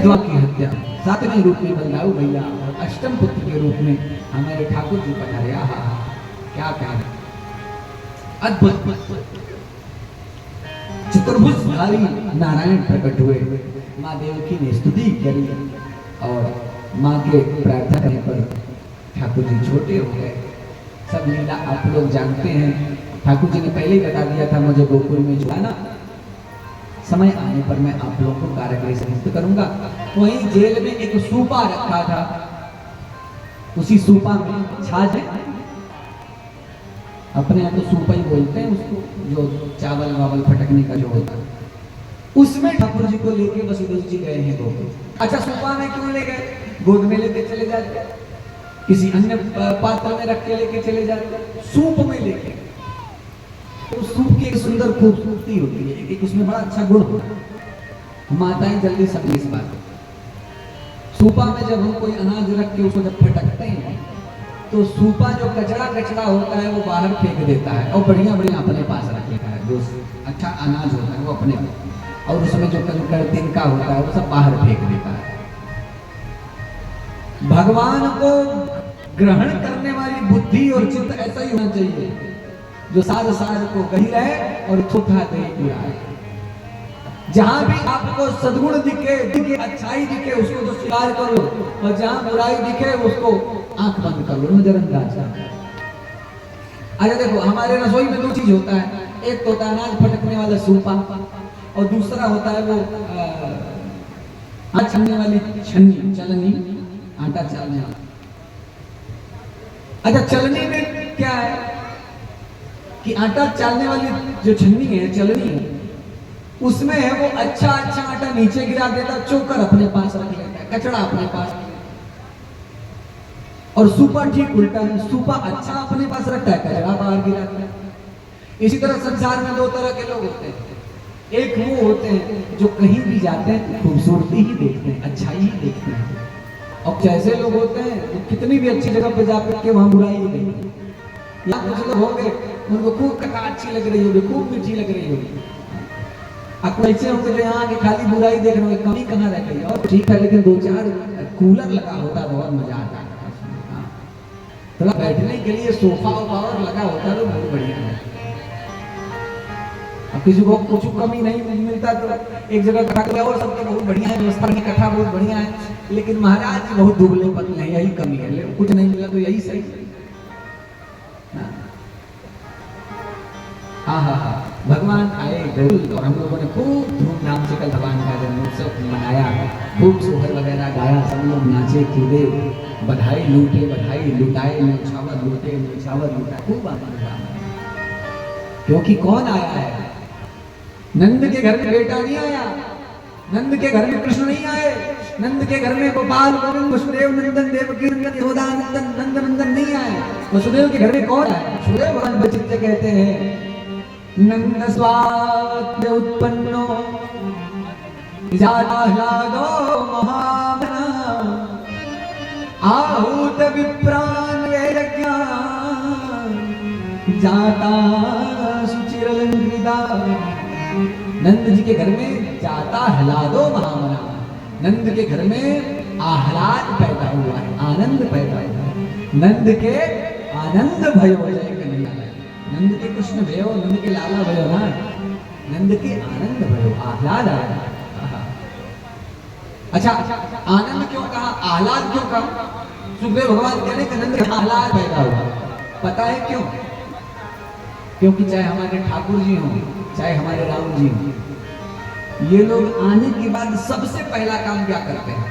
विधवा की हत्या, सातवें रूप में बलदाऊ भैया और अष्टम पुत्र के रूप में हमारे ठाकुर जी पधारे। क्या कहें, अद्भुत चतुर्भुजधारी नारायण प्रकट हुए। माँ देवकी ने स्तुति करी और माँ के प्रार्थना करने पर ठाकुर जी छोटे हो गए। सब लीला आप लोग जानते हैं। ठाकुर जी ने पहले ही बता दिया था मुझे गोकुल में जुड़ाना, समय आने पर मैं आप लोगों को कारागृह से मुक्त करूंगा। वहीं जेल में एक सूपा रखा था, उसी सूपा में छाछ है, अपने यहाँ तो सूपा ही बोलते हैं उसको, जो चावल वावल फटकने का जो होता है, उसमें ठाकुर जी को लेके वसुदेव जी गए हैं गोकुल। अच्छा, सूपा में क्यों ले गए? गोद में लेके चले जाते, किसी अन्य पात्र में रख के लेके चले जाते, सूप में लेके। तो सूप की एक सुंदर खूबसूरती होती है, एक उसमें बड़ा अच्छा गुण होता है। माताएं जल्दी समझ इस बात। सूपा में जब हम कोई अनाज रख के उसको जब फटकते हैं तो सूपा जो कचरा कचरा होता है वो बाहर फेंक देता है और बढ़िया बढ़िया अपने पास रख लेता है। जो अच्छा अनाज होता है वो अपने, और उसमें जो कंकड़ तिनका होता है वो सब बाहर फेंक देता है। भगवान को ग्रहण करने वाली बुद्धि और चित्त ऐसा ही होना चाहिए, जो साध साध को कही रहे और थोथा दे उड़ाए। जहां भी आपको सद्गुण दिखे, अच्छाई दिखे, उसको तो स्वीकार कर लो, और जहां बुराई दिखे उसको आंख बंद कर लो, नजरअंदाज कर लो। अच्छा देखो, हमारे रसोई में दो चीज होता है, एक तो होता है अनाज फटकने वाला सूपा और दूसरा होता है वो आटा छानने वाली छन्नी, चलनी, आटा चालने वाला। अच्छा, चलनी में क्या है कि आटा चालने वाली जो छन्नी है, चलनी है, उसमें है वो अच्छा अच्छा आटा नीचे गिरा देता, चोकर अपने पास रख लेता है, कचड़ा अपने पास। और सूपा ठीक उल्टा है, सूपा अच्छा अपने पास रखता है, कचड़ा बाहर गिराता है। इसी तरह संसार में दो तरह के लोग होते हैं। एक वो होते हैं जो कहीं भी जाते हैं खूबसूरती ही देखते हैं, अच्छाई ही देखते हैं, और जैसे लोग होते हैं वो कितनी भी अच्छी जगह पे जाकर के वहां बुराई ही देखते हैं। यहाँ कुछ लोग होंगे उनको खूब कथा अच्छी लग रही होगी, खूब मीठी लग रही होगी, आपको ऐसे होंगे जो यहाँ के खाली बुराई देख रहे होंगे, कमी कहाँ रह गई। और ठीक है, लेकिन दो चार कूलर लगा होता है, बहुत मजा आता है। थोड़ा बैठने के लिए सोफा और लगा होता है तो बहुत बढ़िया है। अब किसी को कुछ कमी नहीं मिलता तो एक जगह कथा कर और सबके बहुत बढ़िया है, व्यवस्था की कथा बहुत बढ़िया है, लेकिन महाराज जी बहुत दुबले पतले हैं, यही कमी है, कुछ नहीं मिला तो यही सही। हाँ, भगवान आए गोकुल और हम लोगों ने खूब धूमधाम से कल भगवान का जन्मोत्सव मनाया, खूब सोहर वगैरह गाया, सब लोग नाचे कूदे, बधाई लूटे, बधाई लुटाए, न्यौछावर लूटे, न्यौछावर लुटाए, खूब आनंद आया। क्योंकि कौन आया है? नंद के घर में बेटा नहीं आया, नंद के घर में कृष्ण नहीं आए, नंद के घर में गोपाल गोविंद वसुदेव नंदन देवकी नंदन यशोदा नंदन नंद नंदन नहीं आए। वसुदेव के घर में कौन आए? वसुदेव भगवान बचित्र कहते हैं, नंद स्वाद उत्पन्नो जाह्लादो महामना आहूत विप्रान यज्ञान जाता सुचिरलंकृता। नंद जी के घर में जाता हलादो महामना, नंद के घर में आह्लाद पैदा हुआ है, आनंद पैदा हुआ है। नंद के आनंद भयो जय कन्हैया, नंद के कृष्ण भयो, नंद के लाला भयो ना, नंद के आनंद भयो, आह्लाद आया। अच्छा, आनंद क्यों कहा, आह्लाद क्यों कहा? सुखदेव भगवान कहने कि नंद का आह्लाद पैदा हुआ। पता है क्यों? क्योंकि चाहे हमारे ठाकुर जी हों, चाहे हमारे राम जी हों, ये लोग आने के बाद सबसे पहला काम क्या करते हैं?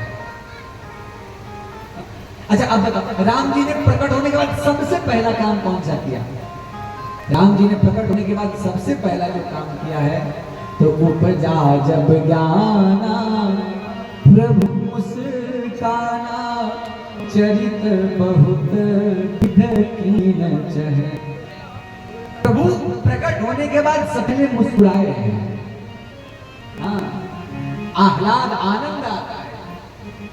अच्छा, अब बताओ, राम जी ने प्रकट होने के बाद सबसे पहला काम कौन सा किया? राम जी ने प्रकट होने के बाद सबसे पहला जो काम किया है, तो उपजा जब ज्ञाना प्रभु मुस्काना, चरित बहुत कीन चहे। प्रभु प्रकट होने के बाद सबने मुस्कुराए हैं। हाँ, आह्लाद आनंद आता है।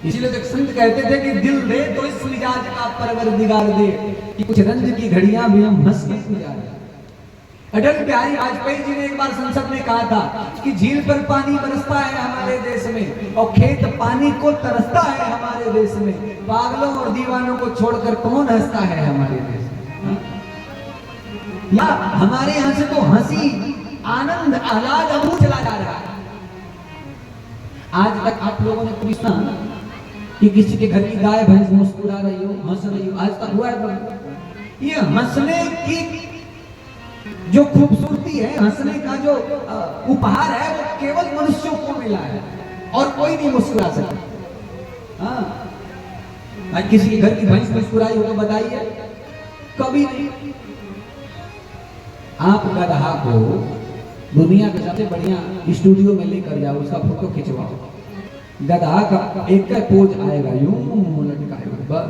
इसीलिए तो संत कहते थे कि दिल दे तो इस मिजाज का परवरदिगार दे, कि कुछ रंज की घड़ियां भी हम हंस के गुजार दें। अटल बिहारी वाजपेयी जी ने एक बार संसद में कहा था कि झील पर पानी बरसता है हमारे देश में और खेत पानी को तरसता है हमारे देश में, पागलों और दीवानों को छोड़कर कौन हंसता है हमारे देश में। या हमारे यहां से तो हंसी, आनंद, आह्लाद अमूल चला जा रहा है। आज तक आप लोगों ने पूछा कि किसी के घर की गाय भैंस मुस्कुरा रही हो, हंस रही हो, आज तक हुआ है? ये हंसने की जो खूबसूरती है, हंसने का जो उपहार है, वो केवल मनुष्यों को मिला है और कोई नहीं मुस्कुरा सकता। हाँ, किसी के घर की भैंस मुस्कुराई हो तो बताइए, कभी नहीं। आप गधा को दुनिया के सबसे बढ़िया स्टूडियो में लेकर जाओ, उसका फोटो खिंचवाओ, गधा का एक पोज आएगा, यूं लटकाएगा।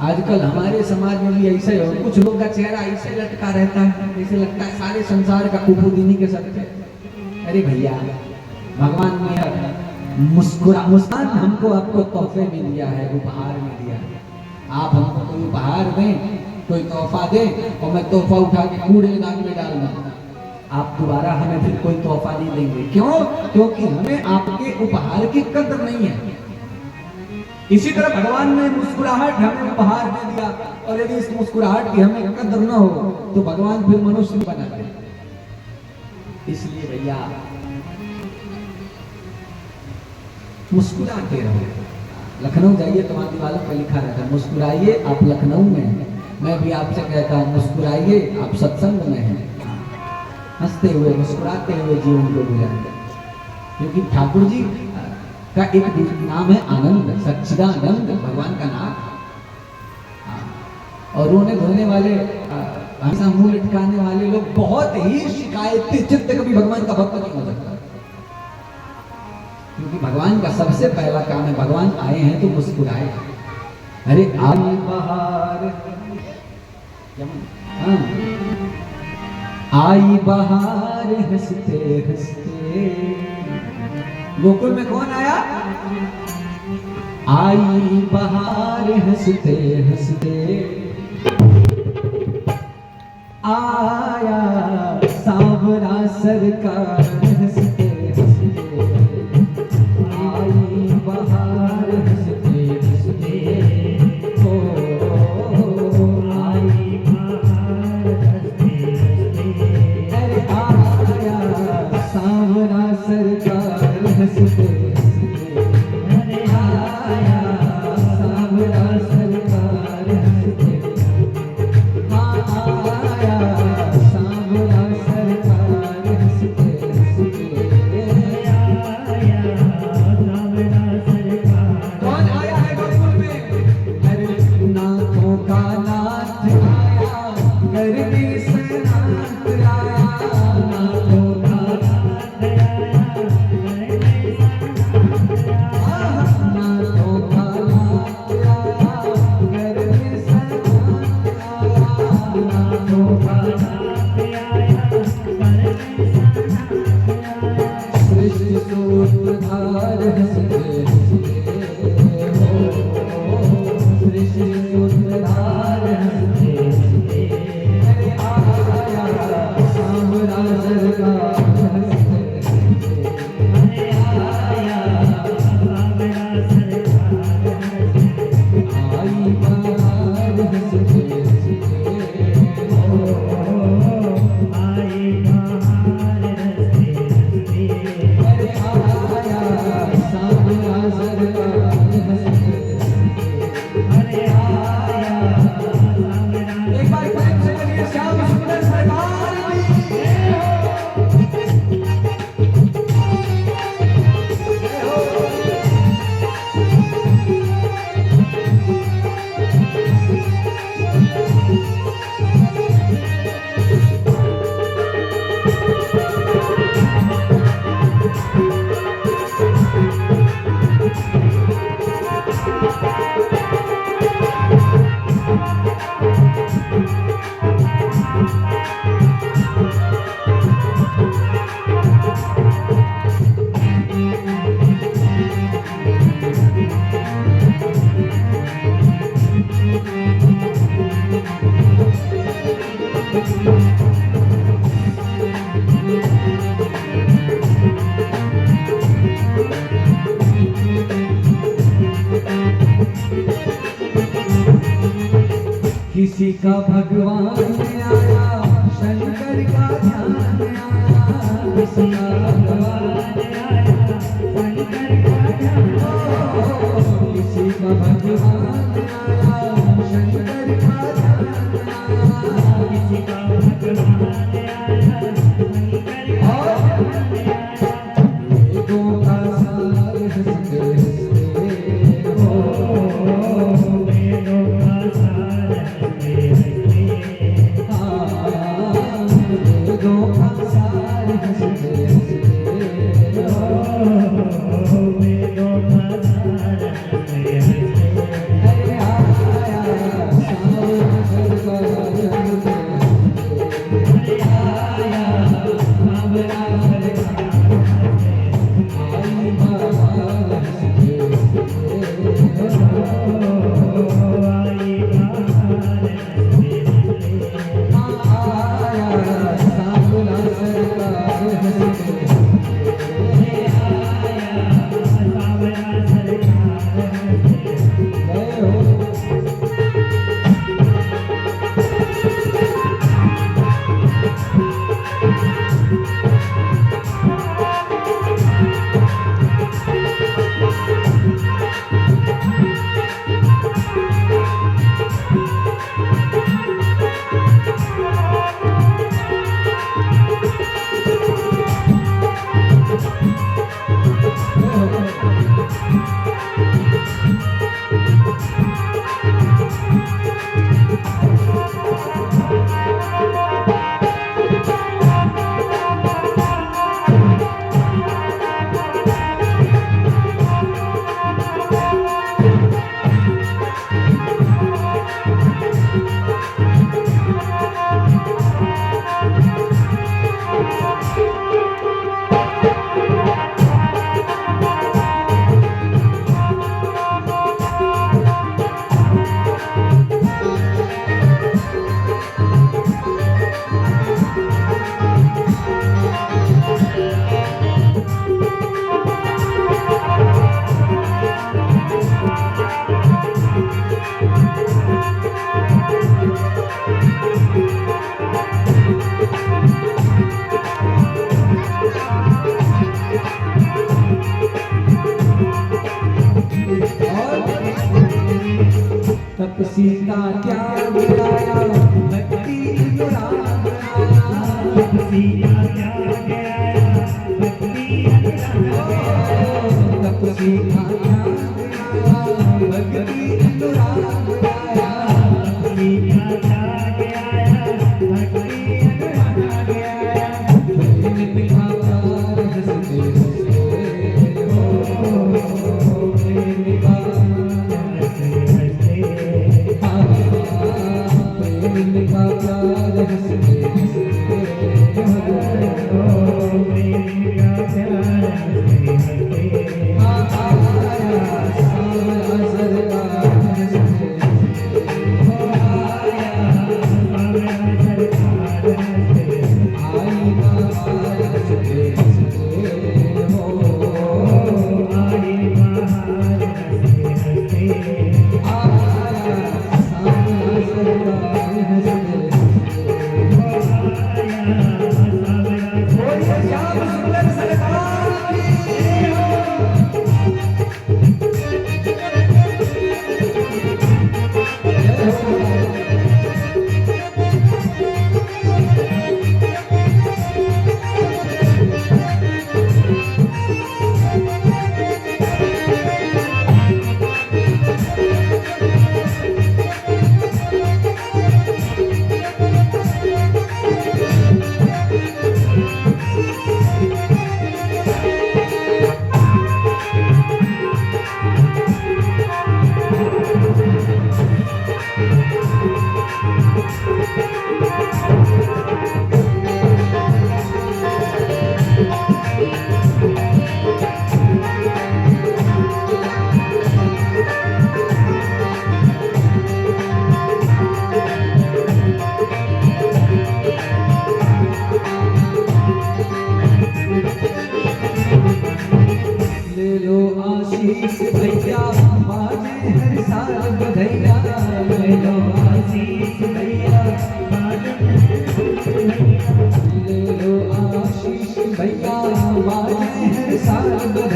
आजकल हमारे समाज में भी ऐसा है, कुछ लोग का चेहरा ऐसे लटका रहता है, जैसे लगता है सारे संसार का कुपुदिनी के साथ। अरे भैया, भगवान ने मुस्कान हमको आपको तोहफे में दिया है, उपहार में दिया है। आप हमको कोई उपहार दें, कोई तोहफा दें और मैं तोहफा उठा के कूड़ेदान में डाल दूं, आप दोबारा हमें फिर कोई तोहफा नहीं देंगे। क्यों? क्योंकि हमें आपके उपहार की कद्र नहीं है। इसी तरह भगवान ने मुस्कुराहट हमें उपहार दे दिया, और यदि इस मुस्कुराहट की हमें कद्र न हो तो भगवान फिर मनुष्य नहीं बना दे। इसलिए भैया मुस्कुराते रहो। लखनऊ जाइए तो वहां दीवारों पर लिखा रहता है, मुस्कुराइए आप लखनऊ में हैं। मैं भी आपसे कहता हूँ, मुस्कुराइए आप सत्संग में हैं। हंसते हुए मुस्कुराते हुए जीवन को गुजारिए, क्योंकि ठाकुर जी का एक नाम है आनंद, सच्चिदानंद भगवान का नाम। और रोने धोने वाले, हमेशा मुंह लटकाने वाले लोग बहुत ही शिकायती चित्त कभी भगवान का भक्त नहीं हो सकता, क्योंकि भगवान का सबसे पहला काम है, भगवान आए हैं तो मुस्कुराए। अरे आई बहार, आई बहार हंसते हंसते। गोकुल में कौन आया? आई बहार हंसते हंसते, आया सांवरा सरकार हंसते हंसते। आई बहार हंसते हंसते, ओ आई बहार हंसते हंसते। अरे आया सांवरा सरकार हंसते हंसते। अरे आया सांवरा सरकार हंसते। हाँ आया सांवरा सरकार हंसते हंसते। आया सांवरा सरकार। कौन आया है गोकुल में? अरे नाथों का नाथ आया, करने से नाथ आया। नाथों का नाथ आया, नाथों का नाथ आया, करने से नाथ आया। नाथों का नाथ आया, करने से नाथ आया। सृष्टि सूत्रधार हंसते हंसते, हो सृष्टि सूत्रधार हंसते हंसते। अरे आया सांवरा सरकार हंसते हंसते। अरे आया सांवरा सरकार हंसते। आई बहार हंसते हंसते, ओ आई बहार हंसते हंसते। अरे आया सांवरा सरकार किसी का भगवान आया, शंकर का ध्यान आया, किसी का भगवान आया, शंकर का ध्यान आया, किसी का भगवान आया, शंकर का ध्यान आया, किसी का भगवान आया, शंकर का ध्यान आया, वेदों का सार हंसते हंसते हो, वेदों का सार हंसते हंसते, वेदों का सार हंसते हंसते हो, वेदों का सार हंसते हंसते, अरे आया सावन सरकार हंसते हंसते, आया बाबरा सरकार हंसते, आई बाबा हंसते हंसते, आई बाबा हंसते हंसते, आया सावन सरकार हंसते हंसते, आया बाबरा सरकार हंसते गए हो। तपसी का त्याग आया, भक्ति अनुराग आया, तपसी का त्याग आया, भक्ति अनुराग आया, तपसी का त्याग आया, भक्ति अनुराग आया, तपसी का त्याग आया, भक्ति अनुराग आया, प्रेम बिना प्यार हंसते हंसते हो, प्रेम बिना हंसते हंसते, प्रेम का प्यार हंसते हंसते हो, प्रेम का प्यार हंसते हंसते, आया सावन सरकार हंसते हंसते, आया सावन सरकार हंसते, आई बाबा हंसते हंसते हो, आई बाबा हंसते हंसते, आया सावन सरकार हंसते हंसते, आया सावन, बोलिए श्याम सुंदर सरकार की हो। आशीष भैया बाजे हर साल बधैया, ले लो आशीष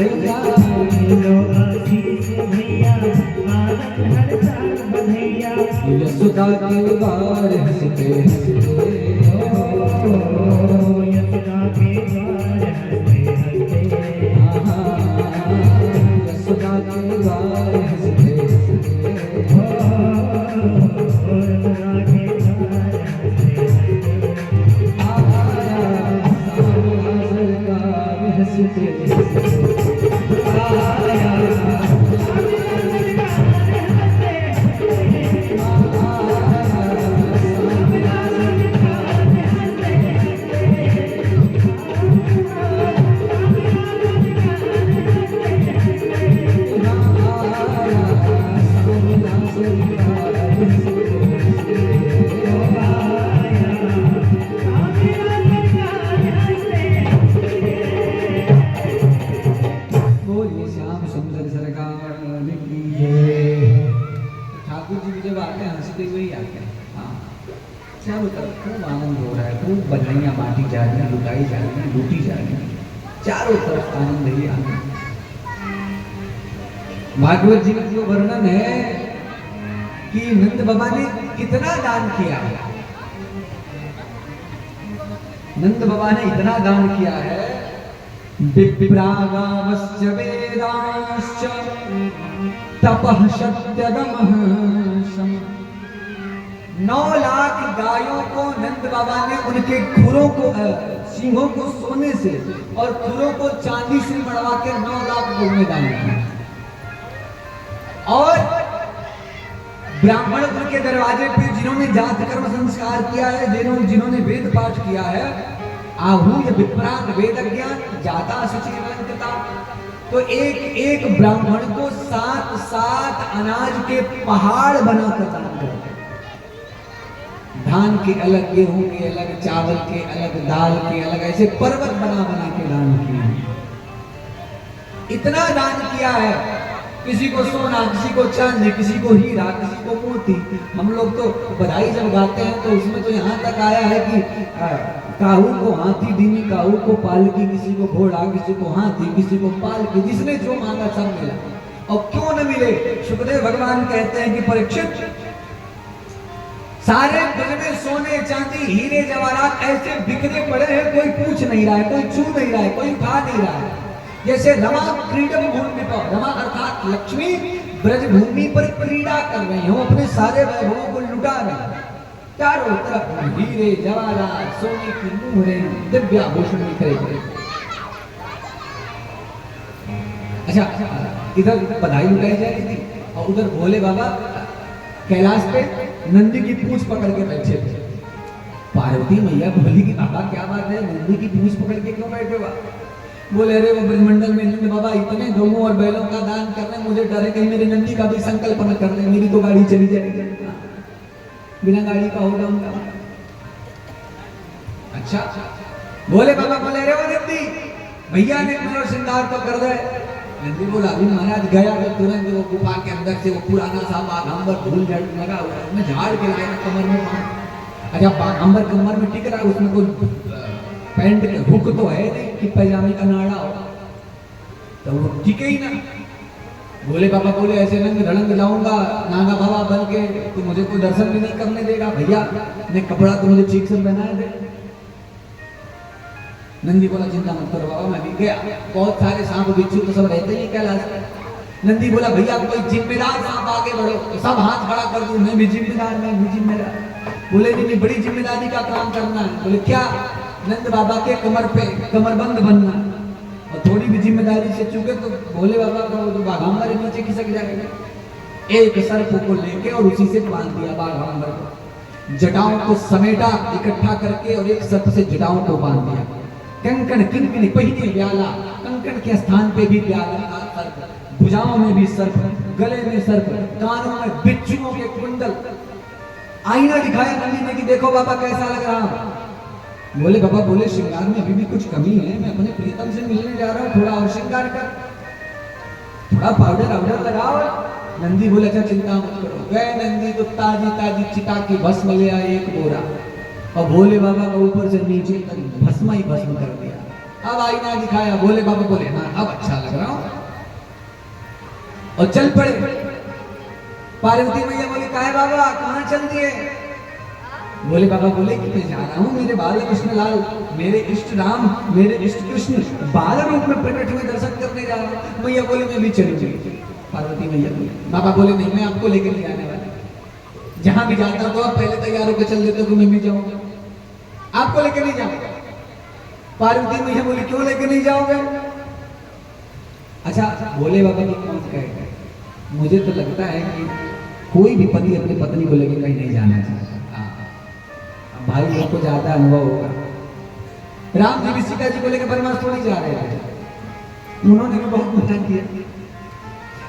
भैया लो आशीष भैया आनंद हर साल बधैया यशोदा के द्वार हंसते हंसते यशोदा के द्वार हंसते हंसते यशोदा के द्वार हंसते हंसते यशोदा के द्वार हंसते हंसते बोलिए श्याम सुंदर सरकार की जय। ठाकुर जी जब आते हैं हंसते हुए ही आते हैं। हाँ, चारों तरफ खूब आनंद हो रहा है, खूब बधाइयाँ बांटी जा रही हैं, लुटाई जा रही हैं, लूटी जा रही हैं, चारों तरफ आनंद ही आनंद। भागवत जी में जो वर्णन है कि नंद बाबा ने कितना दान किया है। नंद बाबा ने इतना दान किया है, विप्रागावश्च वेदांश्च तपः सत्यदमः शम। 9 लाख गायों को नंद बाबा ने उनके खुरों को सींगों को सोने से और खुरों को चांदी से मड़वा के 9 लाख लोगों में दान किया। और ब्राह्मण उनके दरवाजे पे जिन्होंने जात कर्म संस्कार किया है, जिन्होंने वेद पाठ किया है, आहूय विप्राग वेद ज्ञान जाता सुचिवंतता, तो एक एक ब्राह्मण को 7 अनाज के पहाड़ बनाकर दान करते। धान के अलग, गेहूं के अलग, चावल के अलग, दाल के अलग, ऐसे पर्वत बना बना के दान किए। इतना दान किया है, किसी को सोना, किसी को चांदी, किसी को हीरा, किसी को मोती। हम लोग तो बधाई जब गाते हैं तो उसमें तो यहाँ तक आया है कि काहू को हाथी दीनी, काहू को पालकी, किसी को घोड़ा, किसी को हाथी, किसी को पालकी, जिसने जो मांगा सब मिला। और क्यों न मिले, सुखदेव भगवान कहते हैं कि परीक्षित, सारे ब्रज में सोने चांदी हीरे जवाहरात ऐसे बिखरे पड़े हैं, कोई पूछ नहीं रहा है, कोई छू नहीं रहा है, कोई उठा नहीं रहा है। जैसे रमा क्रीडम भूमि पर, रमा अर्थात लक्ष्मी ब्रज भूमि पर क्रीड़ा कर रहे हैं, अपने सारे वैभवों को लुटा रहे हैं। चारों तरफ हीरे जवाहरात, सोने की मोहरें, दिव्याभूषण बिखरे पड़े। अच्छा, इधर बधाई लुटाई जा रही थी और उधर भोले बाबा कैलाश पे नंदी की पूंछ पकड़ के बैठे थे। पार्वती मैया बोली कि बाबा क्या बात है, नंदी की पूंछ पकड़ के क्यों बैठे हो? बोले अरे वो ब्रजमंडल में नंद बाबा इतने गौओं और बैलों का दान कर रहे हैं, मुझे डर है कहीं मेरी नंदी का भी संकल्प न कर ले, मेरी तो गाड़ी चली जाएगी, बिना गाड़ी का होगा उनका। अच्छा, बोले बाबा बोले अरे वो नंदी भैया ने मेरा श्रृंगार तो कर दे। नंदी बोला अभी महाराज गया तो तुरंत वो गुफा के अंदर से वो पुराना सा बाघांबर धूल लगा हुआ, उसमें झाड़ के लाया कमर में। अच्छा, बाघांबर कमर में टिक रहा है, उसमें कोई पैंट के हुक तो है नहीं कि पैजामे का नाड़ा हो, तो वो टिके ही ना। भोले बाबा बोले ऐसे रंग धड़ंग जाऊंगा नागा बाबा बन के तो मुझे कोई दर्शन भी नहीं करने देगा, भैया ने कपड़ा तो मुझे ठीक से पहना दे। नंदी बोला चिंता मत करो बाबा, मैं भी गया, बहुत सारे सांप बिच्छू तो सब रहते ही कैलाश में। नंदी बोला भैया कोई जिम्मेदार सांप आगे बढ़ो, तो सब हाथ खड़ा कर दूं, मैं भी जिम्मेदार, मैं भी जिम्मेदार। बोले नहीं, बड़ी जिम्मेदारी का काम करना है। बोले क्या? नंद बाबा के कमर पे कमरबंद बनना, और थोड़ी भी जिम्मेदारी से चूके तो भोले बाबा का वो बाघांबर नीचे खिसक जाएगा। एक सर्प को लेके और उसी से बांध दिया बाघांबर को, जटाओं को समेटा इकट्ठा करके और एक सर्प से जटाओं को बांध दिया। कंकण किंकणी पहिने व्याला, कंकण के स्थान पे भी व्याला का सर्प, भुजाओं में भी सर्प, गले में सर्प, कानों में बिच्छुओं के कुंडल। आईना दिखाया नंदी ने कि देखो बाबा कैसा लग रहा हूं। बोले बाबा बोले श्रृंगार में अभी भी कुछ कमी है, मैं अपने प्रीतम से मिलने जा रहा हूँ, थोड़ा और श्रृंगार कर, थोड़ा पाउडर लगाओ। नंदी बोले अच्छा चिंता मत करो। गए नंदी तो ताजी ताजी चिता की भस्म ले आए एक बोरा, और भोले बाबा को ऊपर से नीचे तक भस्म ही भस्म कर दिया। अब आईना दिखाया, भोले बाबा बोले हाँ अब अच्छा लगा। रहा हूं। और चल पड़े। पार्वती मैया बोली काहे बाबा कहाँ चल दिए? बोले बाबा बोले कि मैं जा रहा हूँ मेरे बाल कृष्ण लाल, मेरे इष्ट राम, मेरे इष्ट कृष्ण बाल रूप में प्रकट हुए दर्शन करने जा रहा हूँ। मैया बोले मैं भी चलूंगी। पार्वती मैया बोली, बाबा बोले नहीं मैं आपको लेकर नहीं आने वाला, जहां भी जाता तो आप पहले तैयार होकर चल देते तो मैं भी जाऊंगा, आपको लेकर नहीं जाऊंगा। पार्वती मैया बोली क्यों लेकर नहीं जाओगे? अच्छा बोले बाबा की कौन कहेगा, मुझे तो लगता है कि कोई भी पति अपनी पत्नी को लेकर कहीं नहीं जाना चाहिए। भाई लोग को ज्यादा अनुभव होगा। राम जी भी सीता जी को लेकर बनवास थोड़ी जा रहे थे, उन्होंने भी बहुत मना किया।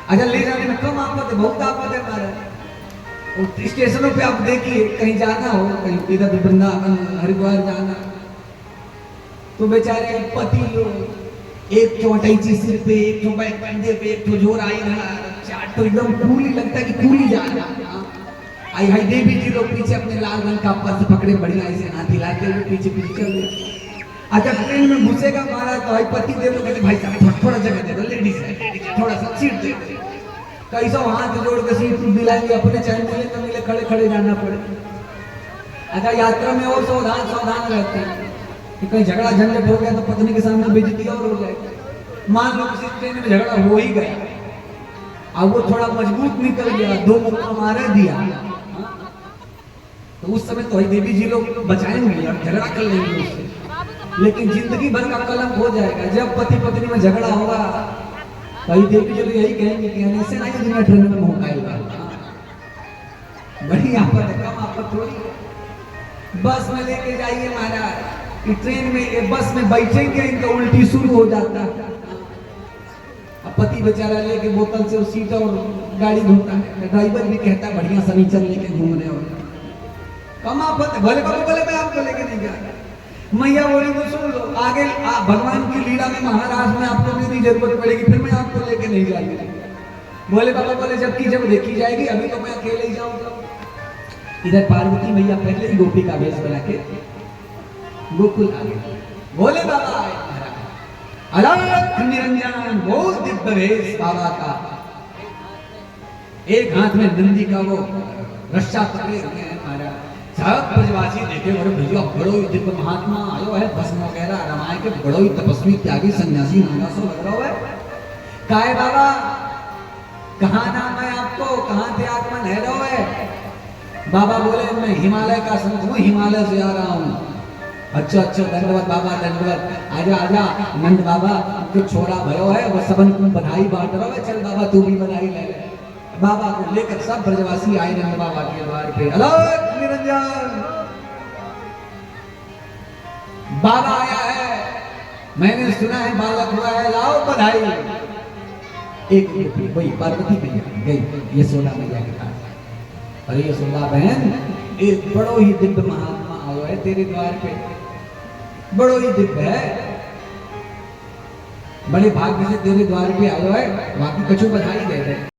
अच्छा ले जाने में कम आफत है, बहुत आफत है हमारा। स्टेशनों पे आप देखिए कहीं जाना हो, कहीं इधर वृंदावन हरिद्वार जाना, तो बेचारे पति लोग एक चौटाई सिर पे, एक ठो बैग कंधे पे, एक ठो झोरा इधर, चार तो एकदम कूली लगता है कि कूली जा रहा। आई हाई देवी जी लोग पीछे अपने लाल रंग का पर्स पकड़े बढ़िया ऐसे हाथ हिलाते हुए पीछे पीछे चल रहे। अच्छा ट्रेन में घुसेगा महाराज तो आई पति देव लोग कहते भाई साहब थोड़ा जगह दे दो, लेडीज है थोड़ा सा सीट दे दो। कैसा हाथ जोड़ के सीट दिलाएंगे, अपने चाहे मिले तो मिले खड़े खड़े जाना पड़े। अच्छा यात्रा में और सावधान सावधान रहते हैं कि कहीं झगड़ा झंझट हो गया तो पत्नी के सामने बेइज्जती और हो जाएगी। मान लो किसी ट्रेन में झगड़ा हो ही गया, अब वो थोड़ा मजबूत निकल गया, दो मुक्का मारे दिया, तो उस समय तो देवी जी लोग बचाएंगे और झगड़ा कर लेंगे उससे, लेकिन जिंदगी भर का कलंक हो जाएगा। जब पति पत्नी में झगड़ा होगा कई देवी जी लोग यही कहेंगे कि ऐसे नहीं दुनिया ट्रेन में मुकाएगा। बड़ी आफत है, कम आफत थोड़ी। बस में लेके जाइए महाराज, ट्रेन में बस में बैठेंगे इनका उल्टी शुरू हो जाता है। पति बेचारा लेके बोतल से सीट और गाड़ी घूमता है, ड्राइवर भी कहता है बढ़िया सनीचर लेके घूम रहे हो। कम आफत है, भले बाबू बोले मैं आपको लेके नहीं गया। मैया बोली तो सुन लो, आगे भगवान की लीला में महाराज में आपको मेरी जरूरत पड़ेगी, फिर मैं आपको लेके नहीं जाऊंगी। बोले बाबा बोले जबकि जब देखी जाएगी, अभी तो मैं अकेले ही जाऊंगा। इधर पार्वती मैया पहले ही गोपी का वेश बना के गोकुल आ गए। बोले बाबा अलग निरंजन बहुत दिव्य वेश बाबा का, एक हाथ में नंदी का वो रस्सा पकड़े हुए हैं महाराज। सब ब्रजवासी देखे बड़े भैया बड़ो ही दिव्य महात्मा आयो है, भस्म वगैरह रामायण के बड़ो ही तपस्वी त्यागी सन्यासी नागा सो लग रहा है। काय बाबा कहाँ नाम है आपको, कहाँ थे आत्मा नहरो है? बाबा बोले मैं हिमालय का संत हूँ, हिमालय से आ रहा हूँ। अच्छा अच्छा दंडवत बाबा दंडवत, आजा आजा नंद बाबा जो छोरा भयो है वो सबन को बधाई बांट रहा है, चल बाबा तू भी बधाई ले ले। बाबा को लेकर सब ब्रजवासी आए नंद बाबा के द्वार पे। अलग निरंजन बाबा आया है, मैंने सुना है बालक हुआ है, लाओ बधाई। एक वही पार्वती मैया गई यशोदा मैया के पास, अरे यशोदा बहन एक बड़ो ही दिव्य महात्मा आयो है तेरे द्वार पे, बड़ो ही दिव्य है, बड़े भाग्य से तेरे द्वार पे आयो है, बाकी कछु बधाई दे रहे।